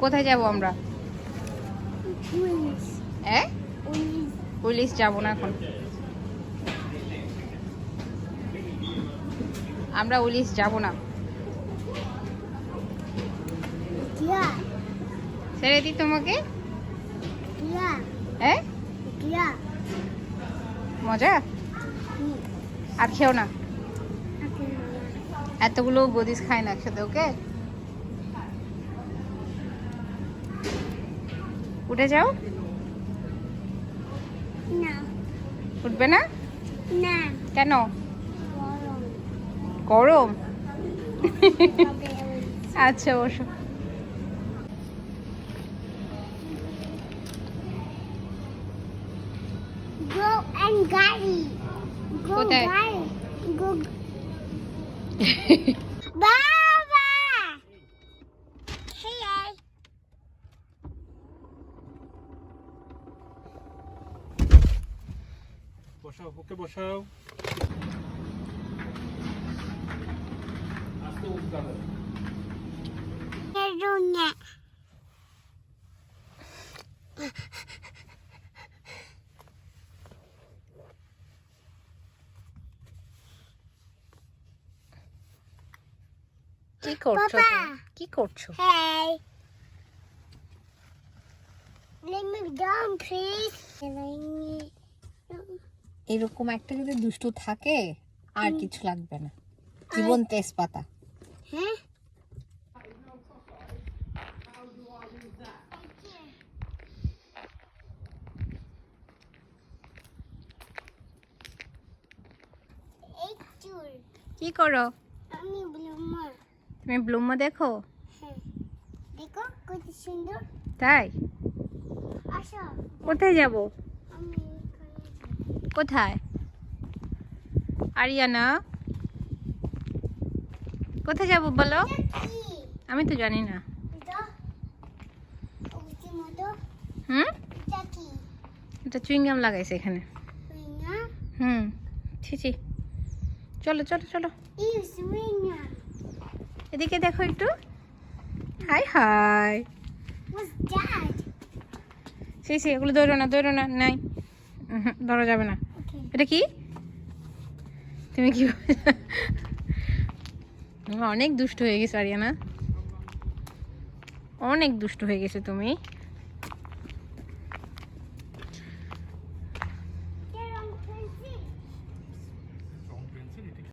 কোথায় যাব আমরা? পুলিশ যাব না এখন, আমরা পুলিশ যাব না। ছেড়ে দিই তোমাকে? মজা? আর খেও না, এতগুলো বদিস খায় না একসাথে। ওকে, উঠে যাও। উঠবে না? কেন? গরম? আচ্ছা বসো। কোথায়? বসাও, ওকে বসাও। কি করছো? কি করছো? Hey. Let me down, please. এরকম একটা যদি দুষ্টু থাকে আর কিছু লাগবে না। জীবন তেজপাতা। হ্যাঁ, কি করো? আমি ব্লুমার। তুমি ব্লুমা দেখো? হ্যাঁ, দেখো কত সুন্দর। তাই? আসো, কোথায় যাব? আমি কোথায়? আরিয়ানা, কোথায় যাব বলো? আমি তো জানি না। হুম, এটা চুইংগাম লাগাইছে এখানে। হুম, ছি। চলো চলো চলো, এদিকে দেখো একটু। High high. ছি, এগুলো ধরো না নাই, ধরা যাবে না। এটা কি? তুমি কি অনেক দুষ্ট হয়ে গেছো আরিয়ানা, অনেক দুষ্ট হয়ে গেছো তুমি।